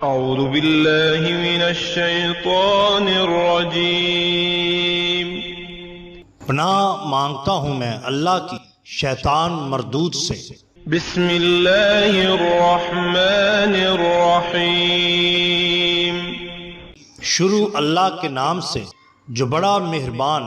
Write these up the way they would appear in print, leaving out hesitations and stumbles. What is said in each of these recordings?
اعوذ باللہ من الشیطان الرجیم۔ پناہ مانگتا ہوں میں اللہ کی شیطان مردود سے۔ بسم اللہ الرحمن الرحیم۔ شروع اللہ کے نام سے جو بڑا مہربان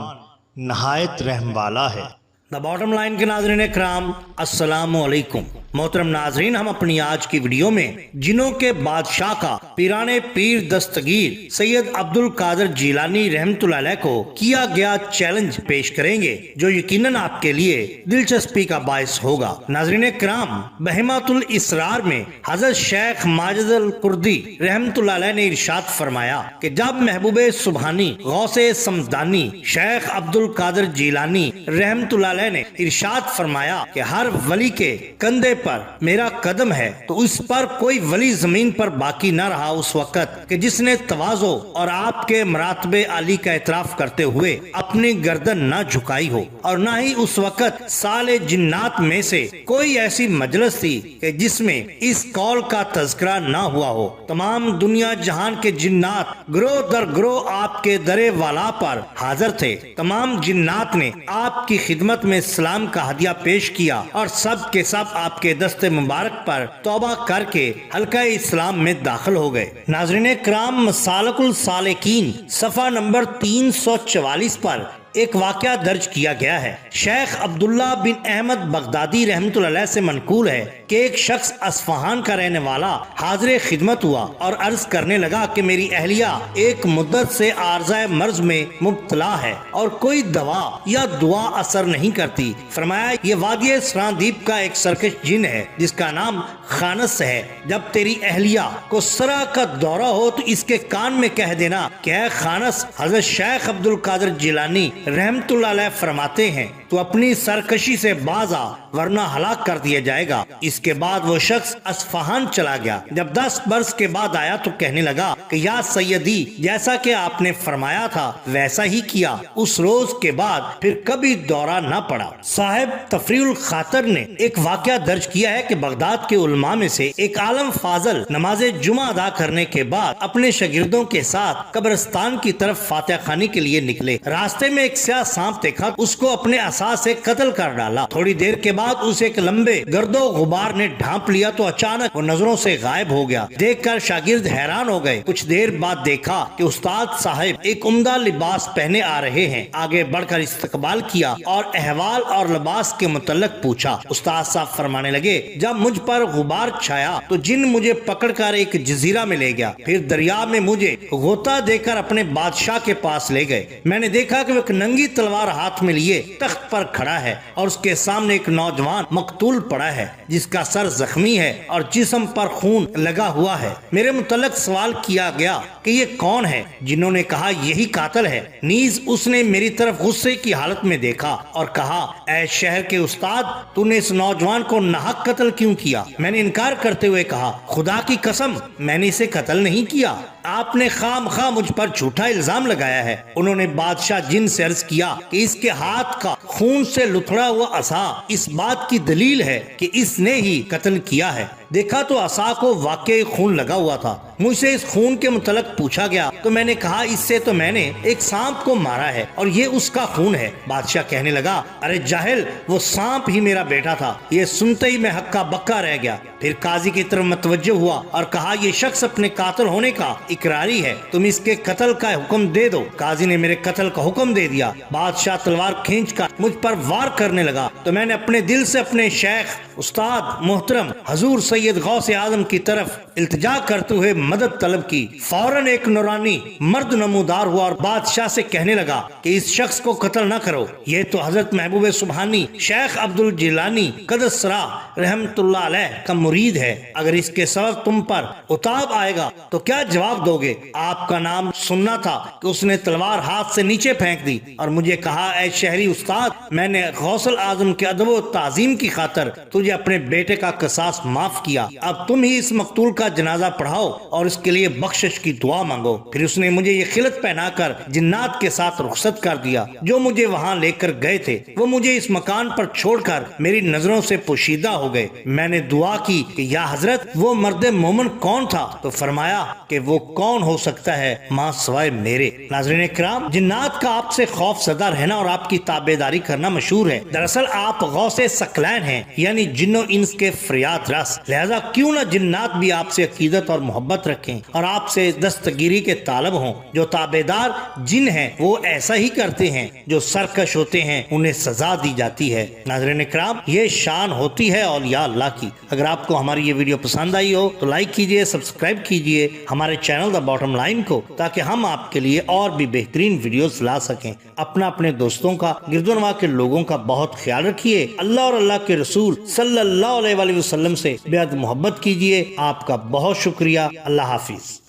نہایت رحم والا ہے۔ دا باٹم لائن کے ناظرین اکرام، السلام علیکم۔ محترم ناظرین، ہم اپنی آج کی ویڈیو میں جنوں کے بادشاہ کا پیران پیر دستگیر سید عبد القادر جیلانی رحمۃ اللہ علیہ کو کیا گیا چیلنج پیش کریں گے، جو یقیناً آپ کے لیے دلچسپی کا باعث ہوگا۔ ناظرین اکرام، بہیمۃ الاسرار میں حضرت شیخ ماجد القردی رحمۃ اللہ علیہ نے ارشاد فرمایا کہ جب محبوب سبحانی غوث سمدانی شیخ عبد القادر جیلانی رحمۃ اللہ علیہ نے ارشاد فرمایا کہ ہر ولی کے کندھے پر میرا قدم ہے، تو اس پر کوئی ولی زمین پر باقی نہ رہا اس وقت کہ جس نے تواضع اور آپ کے مراتب عالی کا اعتراف کرتے ہوئے اپنی گردن نہ جھکائی ہو، اور نہ ہی اس وقت سال جنات میں سے کوئی ایسی مجلس تھی کہ جس میں اس قول کا تذکرہ نہ ہوا ہو۔ تمام دنیا جہان کے جنات گروہ در گروہ آپ کے در والا پر حاضر تھے۔ تمام جنات نے آپ کی خدمت میں سلام کا ہدیہ پیش کیا اور سب کے سب آپ کے دست مبارک پر توبہ کر کے حلقہ اسلام میں داخل ہو گئے۔ ناظرین کرام، مسالک السالکین صفحہ نمبر 344 پر ایک واقعہ درج کیا گیا ہے۔ شیخ عبداللہ بن احمد بغدادی رحمۃ اللہ علیہ سے منقول ہے کہ ایک شخص اصفہان کا رہنے والا حاضر خدمت ہوا اور عرض کرنے لگا کہ میری اہلیہ ایک مدت سے عارضہ مرض میں مبتلا ہے اور کوئی دوا یا دعا اثر نہیں کرتی۔ فرمایا یہ وادی سراندیپ کا ایک سرکش جن ہے جس کا نام خانس ہے۔ جب تیری اہلیہ کو سرا کا دورہ ہو تو اس کے کان میں کہہ دینا کہ اے خانس، حضرت شیخ عبد القادر جیلانی رحمت اللہ علیہ فرماتے ہیں تو اپنی سرکشی سے باز آ ورنہ ہلاک کر دیا جائے گا۔ اس کے بعد وہ شخص اصفہان چلا گیا۔ جب 10 برس کے بعد آیا تو کہنے لگا کہ یا سیدی، جیسا کہ آپ نے فرمایا تھا ویسا ہی کیا۔ اس روز کے بعد پھر کبھی دورہ نہ پڑا۔ صاحب تفریح الخاطر نے ایک واقعہ درج کیا ہے کہ بغداد کے علماء میں سے ایک عالم فاضل نماز جمعہ ادا کرنے کے بعد اپنے شاگردوں کے ساتھ قبرستان کی طرف فاتحہ خوانی کے لیے نکلے۔ راستے میں ایک سیاہ سانپ دیکھا، اس کو اپنے عصا سے قتل کر ڈالا۔ تھوڑی دیر کے بعد اسے ایک لمبے گرد و غبار نے ڈھانپ لیا تو اچانک وہ نظروں سے غائب ہو گیا۔ دیکھ کر شاگرد حیران ہو گئے۔ کچھ دیر بعد دیکھا کہ استاد صاحب ایک عمدہ لباس پہنے آ رہے ہیں۔ آگے بڑھ کر استقبال کیا اور احوال اور لباس کے متعلق پوچھا۔ استاد صاحب فرمانے لگے، جب مجھ پر غبار چھایا تو جن مجھے پکڑ کر ایک جزیرہ میں لے گیا، پھر دریا میں مجھے غوطہ دے کر اپنے بادشاہ کے پاس لے گئے۔ میں نے دیکھا کہ وہ ایک ننگی تلوار ہاتھ میں لیے تخت پر کھڑا ہے اور اس کے سامنے ایک نوجوان مقتول پڑا ہے جس کا سر زخمی ہے اور جسم پر خون لگا ہوا ہے۔ میرے متعلق سوال کیا گیا کہ یہ کون ہے؟ جنہوں نے کہا یہی قاتل ہے۔ نیز اس نے میری طرف غصے کی حالت میں دیکھا اور کہا، اے شہر کے استاد، تو نے اس نوجوان کو ناحق قتل کیوں کیا؟ میں نے انکار کرتے ہوئے کہا، خدا کی قسم میں نے اسے قتل نہیں کیا، آپ نے خام خواہ مجھ پر جھوٹا الزام لگایا ہے۔ انہوں نے بادشاہ جن سے عرض کیا کہ اس کے ہاتھ کا خون سے لتھڑا ہوا عصا اس بات کی دلیل ہے کہ اس نے ہی قتل کیا ہے۔ دیکھا تو عصا کو واقعی خون لگا ہوا تھا۔ مجھ سے اس خون کے متعلق پوچھا گیا تو میں نے کہا اس سے تو میں نے ایک سانپ کو مارا ہے اور یہ اس کا خون ہے۔ بادشاہ کہنے لگا، ارے جاہل، وہ سانپ ہی میرا بیٹا تھا۔ یہ سنتے ہی میں ہکا بکا رہ گیا۔ پھر قاضی کی طرف متوجہ ہوا اور کہا، یہ شخص اپنے قاتل ہونے کا اقراری ہے، تم اس کے قتل کا حکم دے دو۔ قاضی نے میرے قتل کا حکم دے دیا۔ بادشاہ تلوار کھینچ کر مجھ پر وار کرنے لگا تو میں نے اپنے دل سے اپنے شیخ استاد محترم حضور سید غوث اعظم کی طرف التجا کرتے ہوئے مدد طلب کی۔ فوراً ایک نورانی مرد نمودار ہوا اور بادشاہ سے کہنے لگا کہ اس شخص کو قتل نہ کرو، یہ تو حضرت محبوب سبحانی شیخ عبد الجیلانی قدس سرا رحمت اللہ علیہ کا مرید ہے۔ اگر اس کے سبب تم پر اتاب آئے گا تو کیا جواب دو گے؟ آپ کا نام سننا تھا کہ اس نے تلوار ہاتھ سے نیچے پھینک دی اور مجھے کہا، اے شہری استاد، میں نے غوث اعظم کے ادب و تعظیم کی خاطر تجھے اپنے بیٹے کا قصاص معاف کیا، اب تم ہی اس مقتول کا جنازہ پڑھاؤ اور اس کے لیے بخشش کی دعا مانگو۔ پھر اس نے مجھے یہ خلعت پہنا کر جنات کے ساتھ رخصت کر دیا جو مجھے وہاں لے کر گئے تھے۔ وہ مجھے اس مکان پر چھوڑ کر میری نظروں سے پوشیدہ ہو گئے۔ میں نے دعا کی کہ یا حضرت وہ مرد مومن کون تھا؟ تو فرمایا کہ وہ کون ہو سکتا ہے ماں سوائے میرے۔ ناظرین کرام، جنات کا آپ سے خوف زدہ رہنا اور آپ کی تابعداری کرنا مشہور ہے۔ دراصل آپ غوث ثقلین ہیں، یعنی جن و انس کے فریاد رس، لہذا کیوں نہ جنات بھی آپ سے عقیدت اور محبت رکھیں اور آپ سے دستگیری کے طالب ہوں۔ جو تابعدار جن ہیں وہ ایسا ہی کرتے ہیں، جو سرکش ہوتے ہیں انہیں سزا دی جاتی ہے۔ ناظرین کرام، یہ شان ہوتی ہے اولیاء اللہ کی۔ اگر آپ کو ہماری یہ ویڈیو پسند آئی ہو تو لائک کیجئے، سبسکرائب کیجئے ہمارے چینل دا باٹم لائن کو، تاکہ ہم آپ کے لیے اور بھی بہترین ویڈیوز لا سکیں۔ اپنے دوستوں کا، گرد و نواح کے لوگوں کا بہت خیال رکھیے۔ اللہ اور اللہ کے رسول صلی اللہ علیہ وسلم سے بے حد محبت کیجئے۔ آپ کا بہت شکریہ۔ اللہ حافظ۔